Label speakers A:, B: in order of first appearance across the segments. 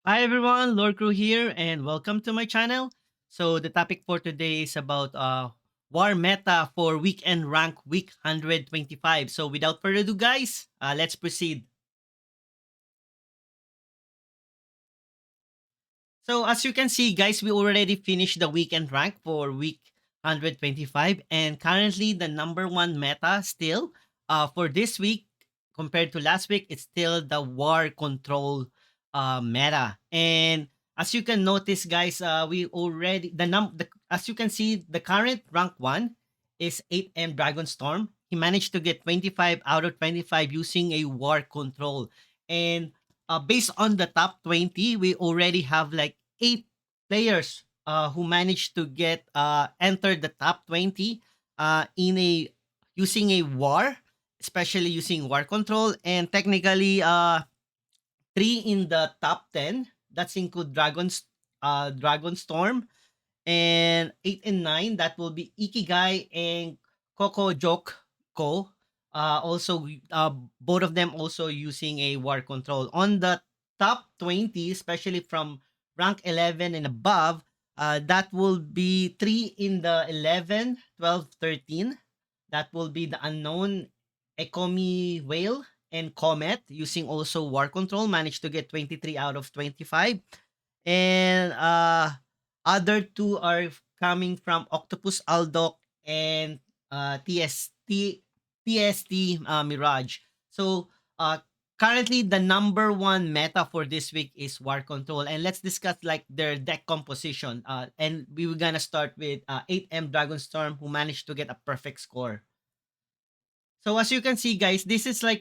A: Hi everyone, Lord Crew here, and welcome to my channel. So the topic for today is about war meta for weekend rank week 125. So without further ado, guys, let's proceed. So as you can see, guys, we already finished the weekend rank for week 125, and currently the number one meta still for this week compared to last week, it's still the war control meta. And as you can notice, guys, we already as you can see, the current rank one is 8M Dragon Storm. He managed to get 25 out of 25 using a war control. And based on the top 20, we already have like 8 players who managed to get enter the top 20 in a using a war, especially using war control, and technically three in the top 10. That's include Dragon Storm, and 8 and 9, that will be Ikigai and Coco Joke Ko. Also, both of them also using a war control. On the top 20, especially from rank 11 and above, that will be 3 in the 11, 12, 13. That will be the unknown Ekomi Whale and Comet using also war control, managed to get 23 out of 25. And other two are coming from Octopus Aldok and TST Mirage. So currently the number one meta for this week is War Control, and let's discuss like their deck composition. And we were gonna start with 8M Dragonstorm, who managed to get a perfect score. So as you can see, guys, this is like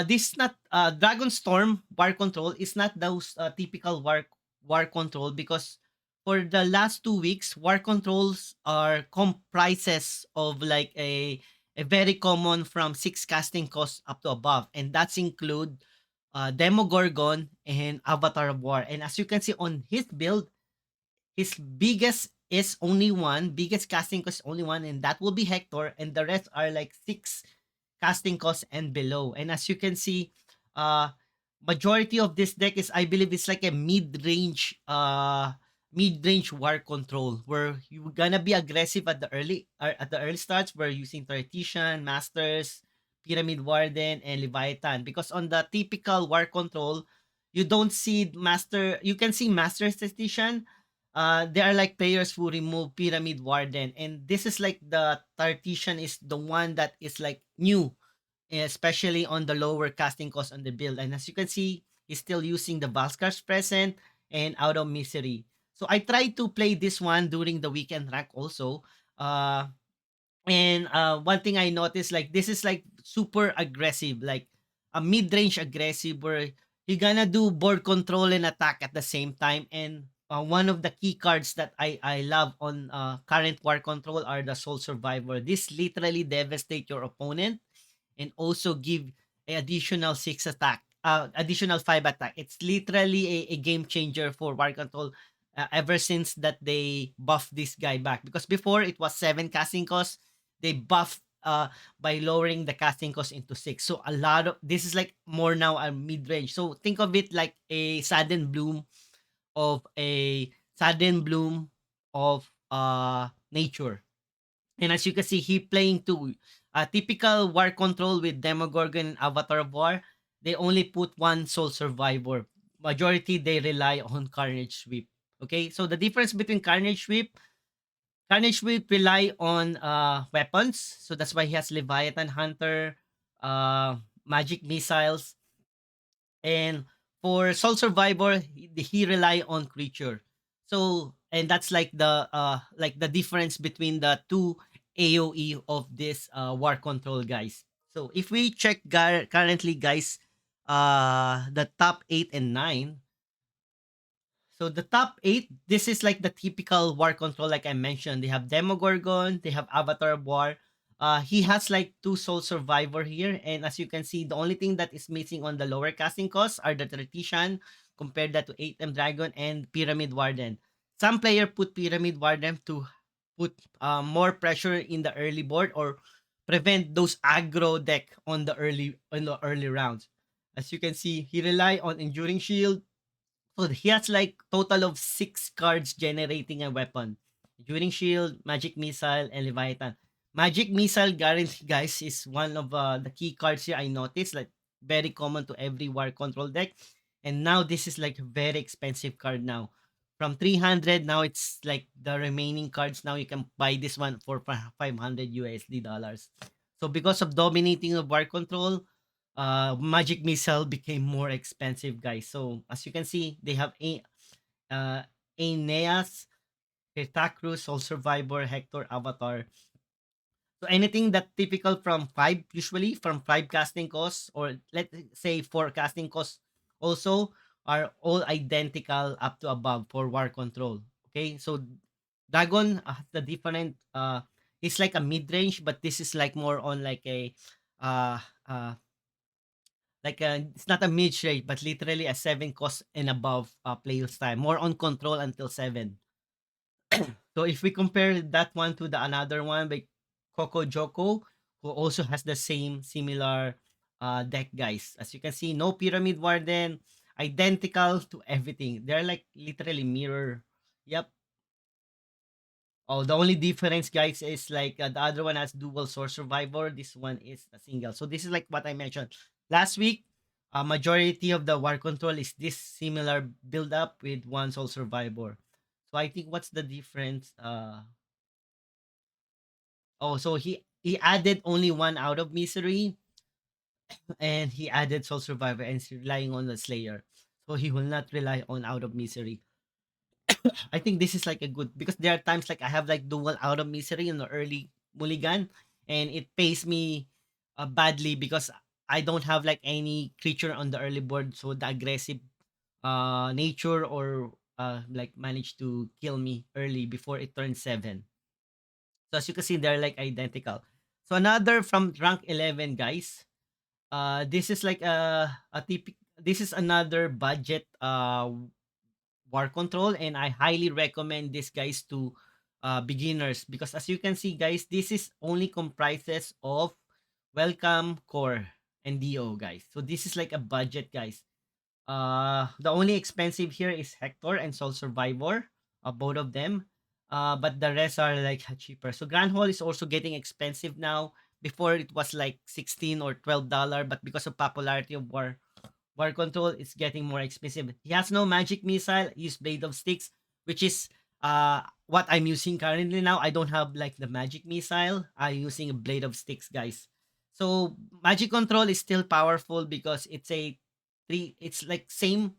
A: this not Dragon Storm War Control is not those typical war control, because for the last 2 weeks, war controls are comprises of like a very common from 6 casting costs up to above, and that's include Demogorgon and Avatar of War. And as you can see on his build, his biggest casting cost is only one, and that will be Hector, and the rest are like 6 casting costs and below. And as you can see, uh majority of this deck is, I believe, it's like a mid-range war control, where you're gonna be aggressive at the early starts. We're using Tactician, Masters, Pyramid Warden, and Leviathan, because on the typical war control, you can see Master Tactician. They are like players who remove Pyramid Warden, and this is like the Tartesian is the one that is like new, especially on the lower casting cost on the build. And as you can see, he's still using the Valscar's Present and Out of Misery. So I tried to play this one during the weekend rank also. And one thing I noticed, like, this is like super aggressive, like a mid-range aggressive, where you're gonna do board control and attack at the same time. And one of the key cards that I love on current war control are the Soul Survivor. This literally devastate your opponent and also give a additional 6 attack, additional 5 attack. It's literally a game changer for war control. Ever since that they buffed this guy back, because before it was 7 casting costs, they buffed by lowering the casting cost into 6. So a lot of this is like more now a mid range. So think of it like a sudden bloom of nature. And as you can see, he playing two. Typical war control with Demogorgon and Avatar of War, they only put one Soul Survivor. Majority, they rely on Carnage Sweep. Okay, so the difference between Carnage Sweep rely on weapons. So that's why he has Leviathan Hunter, Magic Missiles, and for Soul Survivor, he rely on creature. So, and that's like the difference between the two AoE of this war control, guys. So if we check currently, guys, the top 8 and 9. So the top 8, this is like the typical war control, like I mentioned. They have Demogorgon, they have Avatar of War. He has like 2 Soul Survivor here, and as you can see, the only thing that is missing on the lower casting costs are the Tretician, compared that to 8M Dragon and Pyramid Warden. Some player put Pyramid Warden to put more pressure in the early board, or prevent those aggro deck on the early rounds. As you can see, he rely on Enduring Shield, So he has like total of 6 cards generating a weapon. Enduring Shield, Magic Missile, and Leviathan. Magic Missile guarantee, guys, is one of the key cards here I noticed. Like very common to every war control deck. And now this is like a very expensive card now. From 300, now it's like the remaining cards. Now you can buy this one for 500 USD dollars. So because of dominating of war control, Magic Missile became more expensive, guys. So as you can see, they have uh, Aeneas, Hirtakru, Soul Survivor, Hector, Avatar. So anything that typical from five, usually from five casting costs, or let's say four casting costs, also are all identical up to above for war control. Okay, so Dragon, the different it's like a mid range, but this is like more on like a uh uh like it's not a mid range, but literally a 7 cost and above player style. More on control until 7. So if we compare that one to the another one by Coco Joko, who also has the same similar deck, guys. As you can see, no Pyramid Warden, identical to everything. They're like literally mirror. Yep. Oh, the only difference, guys, is like the other one has dual source survivor. This one is a single. So this is like what I mentioned last week. Majority of the war control is this similar build up with one soul survivor. So I think what's the difference? Oh, so he added only one out of misery, and he added soul survivor and is relying on the slayer. So he will not rely on out of misery. I think this is like a good because there are times like I have like dual out of misery in the early mulligan, and it pays me badly because I don't have like any creature on the early board, so the aggressive nature or like managed to kill me early before it turns 7. So as you can see, they're like identical. So another from rank 11, guys. This is like a typical. This is another budget war control, and I highly recommend this, guys, to beginners because as you can see, guys, this is only comprises of welcome core and do, guys. So this is like a budget, guys. The only expensive here is Hector and Soul Survivor, both of them. But the rest are like cheaper. So Grand Hall is also getting expensive now. Before it was like 16 or $12, but because of popularity of War Control, it's getting more expensive. He has no magic missile. He uses Blade of Sticks, which is what I'm using currently now. I don't have like the magic missile. I'm using a Blade of Sticks, guys. So magic control is still powerful because it's a three. It's like same.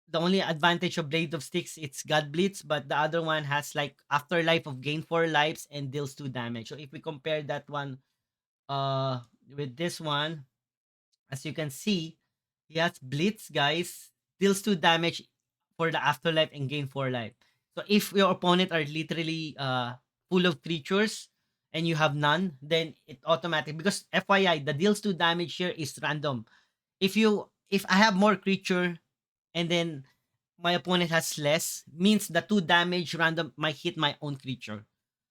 A: The only advantage of Blade of Sticks it's God Blitz, but the other one has like afterlife of gain 4 lives and deals 2 damage. So if we compare that one with this one, as you can see, he has Blitz, guys, deals 2 damage for the afterlife and gain 4 life. So if your opponent are literally full of creatures and you have none, then it automatic because FYI, the deals 2 damage here is random. If I have more creature and then my opponent has less, means the 2 damage random might hit my own creature.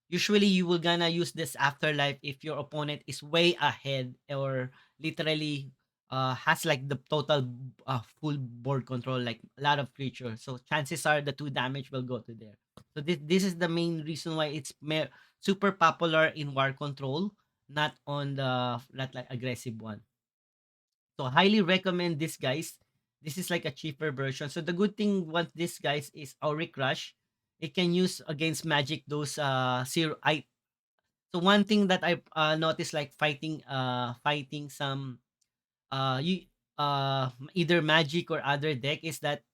A: Usually you will gonna use this afterlife if your opponent is way ahead or literally has like the total full board control, like a lot of creatures. So chances are the 2 damage will go to there. So this is the main reason why it's super popular in war control, not on the not like aggressive one. So highly recommend this, guys. This is like a cheaper version. So the good thing with this, guys, is Auric Rush. It can use against magic those zero. So one thing that I noticed like fighting some you either magic or other deck is that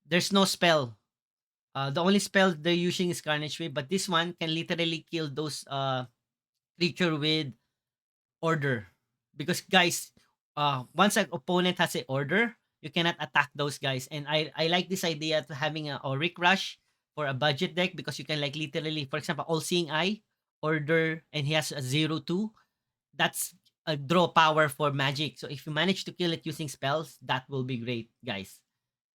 A: there's no spell. The only spell they're using is Carnage Wave, but this one can literally kill those creature with order. Because guys, once an opponent has a order, you cannot attack those guys. And I like this idea to having a Auric Rush for a budget deck because you can like literally, for example, All Seeing Eye, order, and he has a 0-2. That's a draw power for magic. So if you manage to kill it using spells, that will be great, guys.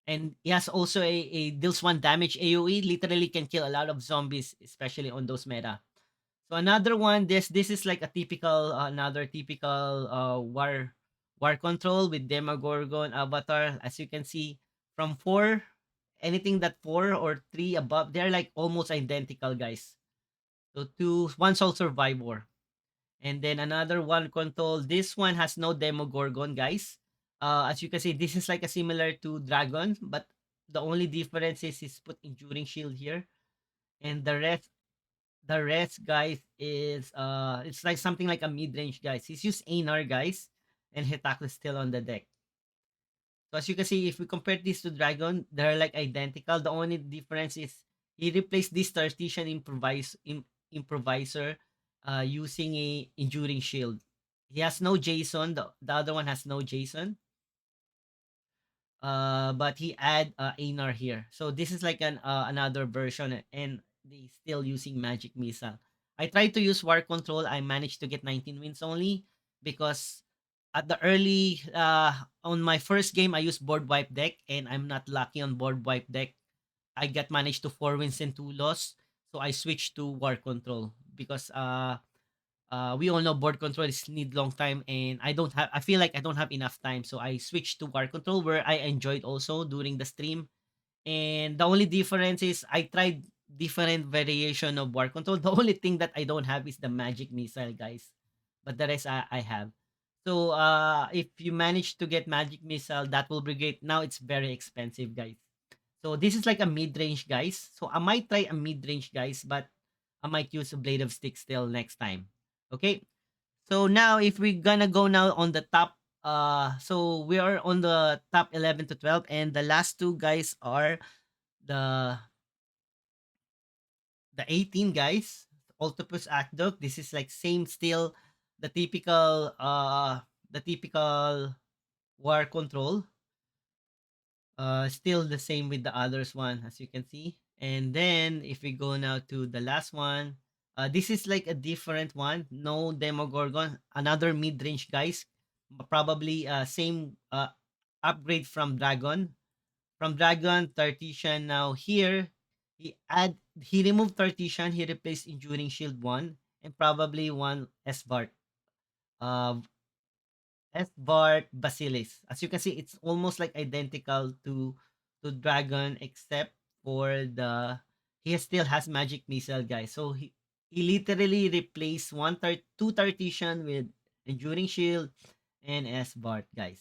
A: And he has also a deals 1 damage AoE, literally can kill a lot of zombies, especially on those meta. So another one, this is like a typical another typical war control with Demogorgon Avatar. As you can see, from 4 anything that 4 or 3 above, they're like almost identical, guys. So two, one Soul Survivor. And then another one control. This one has no Demogorgon, guys. As you can see, this is like a similar to Dragon, but the only difference is he's put Enduring Shield here. And the rest, guys, is it's like something like a mid-range, guys. He's used Anar, guys, and Hitaku is still on the deck. So as you can see, if we compare this to Dragon, they're like identical. The only difference is he replaced this Tartesian improviser using a enduring shield. He has no Jason. The other one has no Jason. But he add Anar here. So this is like an another version, and they still using magic missile. I tried to use war control. I managed to get 19 wins only because at the early on my first game I used board wipe deck and I'm not lucky on board wipe deck. I got managed to 4 wins and 2 loss. So I switched to war control because we all know board control is need long time and I feel like I don't have enough time, so I switched to war control where I enjoyed also during the stream. And the only difference is I tried different variation of war control. The only thing that I don't have is the magic missile, guys, but the rest I have. So if you manage to get magic missile, that will be great. Now it's very expensive, guys. So this is like a mid-range, guys. So I might try a mid-range, guys, but I might use a blade of stick still next time. Okay. So now if we're gonna go now on the top, so we are on the top 11 to 12, and the last two guys are the the 18 guys. Octopus Aqueduct. This is like same still the typical war control. Still the same with the others one, as you can see. And then if we go now to the last one, this is like a different one. No Demogorgon, another mid-range, guys. Probably same upgrade from Dragon. From Dragon, Tartesian now here. He removed Tartesian, he replaced Enduring Shield 1 and probably one S-Bart. Uh, S-Bart Basilis. As you can see, it's almost like identical to Dragon except for the he still has magic missile, guys. So he literally replaced two Tartesian with Enduring Shield and S-Bart, guys.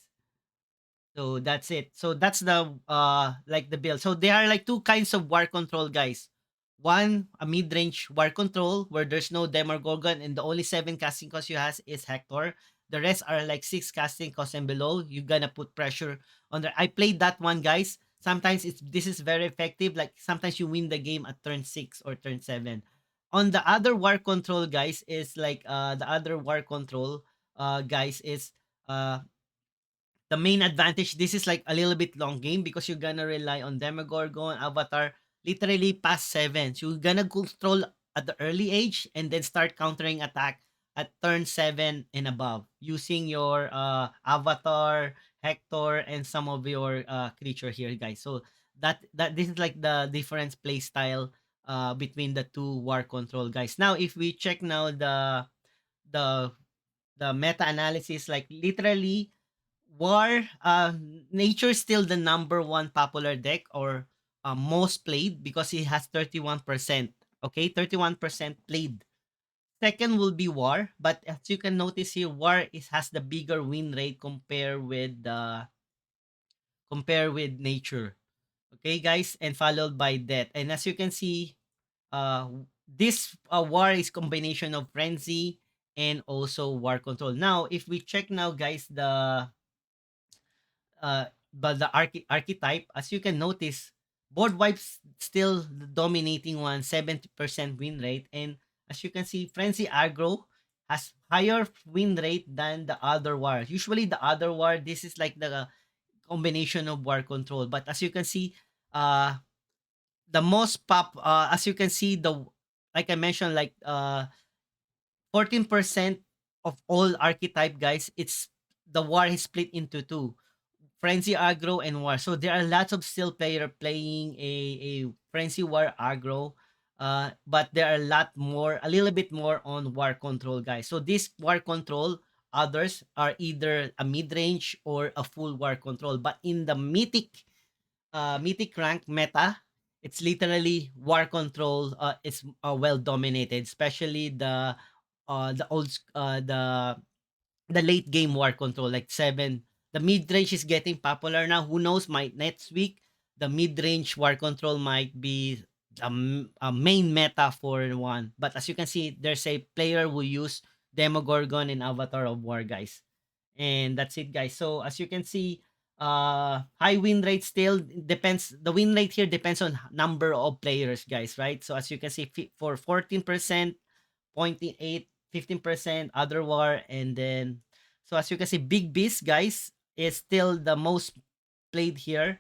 A: So that's it. So that's the like the build. So there are like two kinds of war control, guys. One, a mid-range war control where there's no Demogorgon and the only 7 casting cost you has is Hector. The rest are like 6 casting cost and below. You're gonna put pressure on the I played that one, guys. Sometimes this is very effective. Like sometimes you win the game at turn 6 or turn 7. On the other war control, guys, is like the other war control guys is the main advantage, this is like a little bit long game because you're gonna rely on Demogorgon, Avatar, literally past 7. So you're gonna control at the early age and then start countering attack at turn 7 and above using your Avatar, Hector, and some of your creature here, guys. So that this is like the different play style between the two war control, guys. Now if we check now the the meta analysis, like literally War, Nature still the number one popular deck or most played because it has 31%. Okay, 31% played. Second will be War, but as you can notice here, War has the bigger win rate compare with Nature. Okay, guys, and followed by Death. And as you can see, this War is combination of Frenzy and also War Control. Now, if we check now, guys, uh, but the archetype, as you can notice, board wipes still the dominating one, 70% win rate. And as you can see, Frenzy Aggro has higher win rate than the other war. Usually the other war, this is like the combination of war control. But as you can see, uh, the most as you can see, like I mentioned, like 14% of all archetype, guys, it's the war is split into two. Frenzy Aggro and War. So there are lots of still player playing a Frenzy War Aggro. But there are a little bit more on War Control, guys. So this War Control, others are either a mid-range or a full War Control. But in the Mythic mythic rank meta, it's literally war control is well dominated, especially the the late game war control like 7. The mid range is getting popular now. Who knows, might next week the mid range war control might be a main meta for one. But as you can see, there's a player who use Demogorgon and Avatar of War, guys. And that's it, guys. So as you can see, high win rate still depends. The win rate here depends on number of players, guys, right? So as you can see, for 14%, 0.8, 15% other war, and then so as you can see, Big Beast, guys, is still the most played here.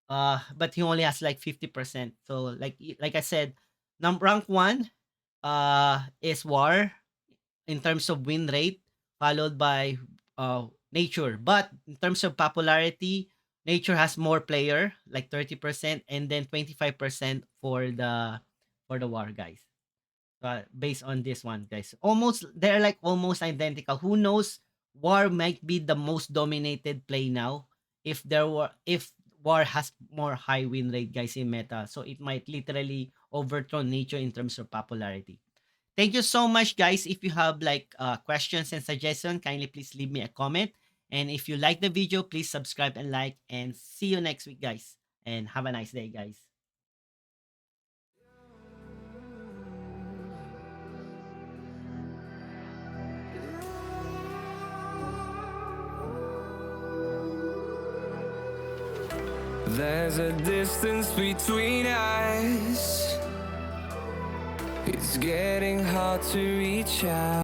A: But he only has like 50%. So like I said, rank one is war in terms of win rate, followed by nature. But in terms of popularity, nature has more player, like 30%, and then 25% for the war, guys. Based on this one, guys. Almost they're like almost identical. Who knows? War might be the most dominated play now. If War has more high win rate, guys, in meta, so it might literally overthrow nature in terms of popularity. Thank you so much, guys. If you have like questions and suggestions, kindly please leave me a comment. And if you like the video, please subscribe and like. And see you next week, guys. And have a nice day, guys.
B: There's a distance between us. It's getting hard to reach out.